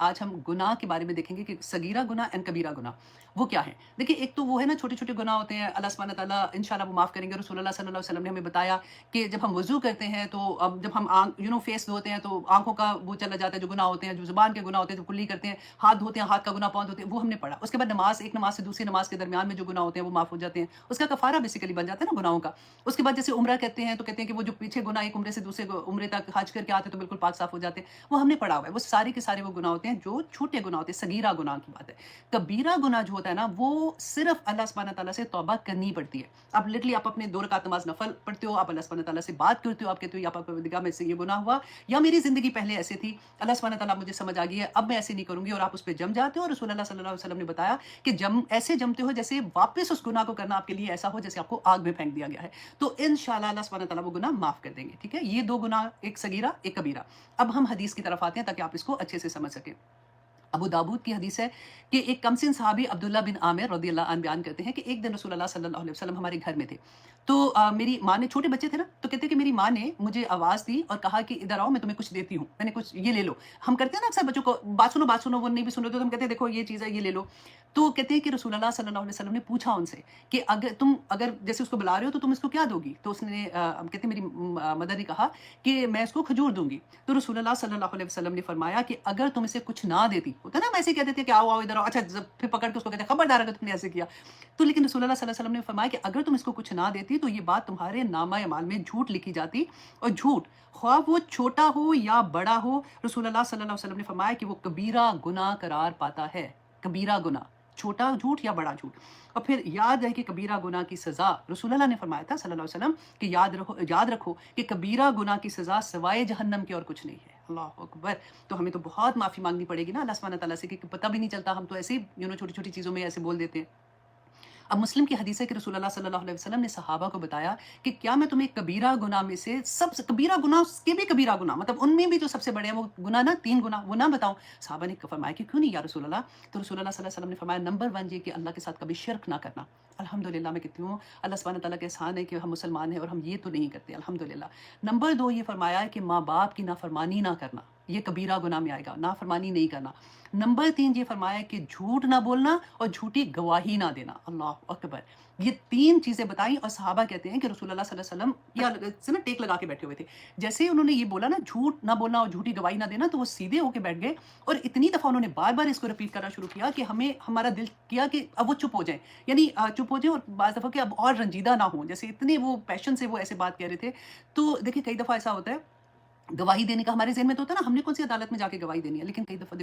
آج ہم گناہ کے بارے میں دیکھیں گے کہ صغیرہ گناہ اینڈ کبیرہ گناہ وہ کیا ہے۔ دیکھیے ایک تو وہ ہے نا چھوٹے چھوٹے گناہ ہوتے ہیں، اللہ سبحانہ تعالیٰ انشاءاللہ وہ معاف کریں گے۔ رسول اللہ صلی اللہ علیہ وسلم نے ہمیں بتایا کہ جب ہم وضو کرتے ہیں تو اب جب ہم فیس دھوتے ہیں تو آنکھوں کا وہ چلا جاتا ہے جو گناہ ہوتے ہیں، جو زبان کے گناہ ہوتے ہیں، جو کلی کرتے ہیں، ہاتھ دھوتے ہیں ہاتھ کا گناہ، پاؤں دھوتے ہیں، وہ ہم نے پڑھا۔ اس کے بعد نماز، ایک نماز سے دوسری نماز کے درمیان میں جو گناہ ہوتے ہیں وہ معاف ہو جاتے ہیں، اس کا کفارہ بیسیکلی بن جاتا ہے نا گناہوں کا۔ اس کے بعد جیسے عمرہ کرتے ہیں تو کہتے ہیں کہ وہ جو پیچھے گناہ ایک عمرے سے دوسرے عمرے تک حج کر کے آتے ہیں تو بالکل پاک صاف ہو جاتے ہیں، وہ ہم نے پڑھا ہوا ہے۔ وہ سارے کے سارے وہ گناہ ہوتے ہیں جو چھوٹے گناہ ہوتے ہیں، صغیرہ گناہ کی بات ہے۔ کبیرہ گناہ جو ہوتا ہے نا وہ صرف اللہ سبحانہ تعالیٰ سے توبہ کرنی پڑتی ہے۔ آپ لٹرلی آپ اپنے 2 رکعت نماز نفل پڑھتے ہو، آپ اللہ سبحانہ تعالیٰ سے بات کرتے ہو، آپ کہتے ہو یا پروردگار میں سے یہ گناہ ہوا یا میری زندگی پہلے ایسے تھی، اللہ سبحانہ تعالیٰ مجھے سمجھ آ گئی ہے، اب میں ایسے نہیں کروں گی، اور آپ اس پہ جم جاتے ہو۔ رسول اللہ صلی اللہ علیہ وسلم نے بتایا کہ ایسے جمتے ہو جیسے واپس اس گناہ کو کرنا آپ کے لیے ایسا ہو جیسے آپ کو آگ میں پھینک دیا گیا ہے، تو انشاءاللہ اللہ سبحانہ تعالیٰ وہ گناہ معاف کر دیں گے، ٹھیک ہے۔ یہ 2 گناہ، ایک صغیرہ ایک کبیرہ۔ اب ہم حدیث کی طرف آتے ہیں تاکہ آپ اس کو اچھے سے سمجھ سکیں۔ ابو داود کی حدیث ہے کہ ایک کمسن صحابی عبداللہ بن عامر رضی اللہ عنہ بیان کرتے ہیں کہ ایک دن رسول اللہ صلی اللہ علیہ وسلم ہمارے گھر میں تھے، تو میری ماں نے، چھوٹے بچے تھے نا، تو کہتے ہیں کہ میری ماں نے مجھے آواز دی اور کہا کہ ادھر آؤ میں تمہیں کچھ دیتی ہوں، میں نے کچھ یہ لے لو۔ ہم کرتے ہیں نا اکثر بچوں کو بات سنو وہ نہیں بھی سن رہے تو ہم کہتے ہیں دیکھو یہ چیز ہے یہ لے لو۔ تو کہتے ہیں کہ رسول اللہ صلی اللہ علیہ وسلم نے پوچھا ان سے کہ اگر جیسے اس کو بلا رہے ہو تو تم اس کو کیا دو گی؟ تو اس نے کہتے ہیں میری مدر نے کہا کہ میں اس کو کھجور دوں گی۔ تو رسول اللہ صلی اللہ علیہ وسلم نے فرمایا کہ اگر تم اسے کچھ نہ دیتی، ہوتا ہے نا ہم ایسے کہتے تھے کہ آؤ آؤ ادھر آؤ، اچھا پھر پکڑ کے اس کو کہتے ہیں خبردار اگر تم نے ایسے کیا تو، لیکن رسول اللہ صلی اللہ علیہ وسلم نے فرمایا کہ اگر تم اس کو کچھ نہ دیتی تو یہ بات تمہارے نامہ اعمال میں جھوٹ لکھی جاتی، اور جھوٹ خواہ وہ چھوٹا ہو یا بڑا ہو، رسول اللہ صلی اللہ علیہ وسلم نے فرمایا کہ وہ کبیرہ گناہ قرار پاتا ہے۔ کبیرہ گناہ، چھوٹا جھوٹ یا بڑا جھوٹ۔ اور پھر یاد ہے کہ کبیرہ گناہ کی سزا، رسول اللہ نے فرمایا تھا صلی اللہ علیہ وسلم کہ یاد رکھو کہ کبیرہ گناہ کی سزا سوائے جہنم کے اور کچھ نہیں ہے۔ اللہ اکبر۔ تو ہمیں تو بہت معافی مانگنی پڑے گی نا اللہ سبحانہ تعالیٰ سے، کہ پتہ بھی نہیں چلتا، ہم تو ایسے ہی چھوٹی چھوٹی چیزوں میں ایسے بول دیتے ہیں۔ اب مسلم کی حدیث ہے کہ رسول اللہ صلی اللہ علیہ وسلم نے صحابہ کو بتایا کہ کیا میں تمہیں کبیرہ گناہ میں سے سب سے کبیرہ گناہ کے بھی کبیرہ گناہ، مطلب ان میں بھی جو سب سے بڑے ہیں وہ گناہ نا، 3 گناہ وہ نہ بتاؤں؟ صحابہ نے فرمایا کہ کیوں نہیں یا رسول اللہ؟ تو رسول اللہ صلی اللہ علیہ وسلم نے فرمایا نمبر 1 یہ کہ اللہ کے ساتھ کبھی شرک نہ کرنا۔ الحمدللہ میں کہتی ہوں اللہ سبحانہ تعالیٰ کا احسان ہے کہ ہم مسلمان ہیں اور ہم یہ تو نہیں کرتے، الحمدللہ۔ نمبر 2 یہ فرمایا ہے کہ ماں باپ کی نافرمانی نہ کرنا، یہ کبیرہ گناہ میں آئے گا، نافرمانی نہیں کرنا۔ نمبر 3 یہ فرمایا ہے کہ جھوٹ نہ بولنا اور جھوٹی گواہی نہ دینا۔ اللہ اکبر۔ یہ 3 چیزیں بتائیں اور صحابہ کہتے ہیں کہ رسول اللہ صلی اللہ علیہ وسلم سے نا ٹیک لگا کے بیٹھے ہوئے تھے۔ جیسے ہی انہوں نے یہ بولا نا جھوٹ نہ بولنا اور جھوٹی گواہی نہ دینا، تو وہ سیدھے ہو کے بیٹھ گئے، اور اتنی دفعہ انہوں نے بار بار اس کو رپیٹ کرنا شروع کیا کہ ہمارا دل کیا کہ اب وہ چپ ہو جائیں، یعنی چپ ہو جائیں، اور بعض دفعہ کہ اب اور رنجیدہ نہ ہوں، جیسے اتنے وہ پیشن سے وہ ایسے بات کہہ رہے تھے۔ تو دیکھیں کئی دفعہ ایسا ہوتا ہے، گواہی دینے کا ہمارے ذہن میں تو ہوتا ہے نا ہم نے کون سی عدالت میں جا کے گواہی دینی ہے، لیکن کئی دفعہ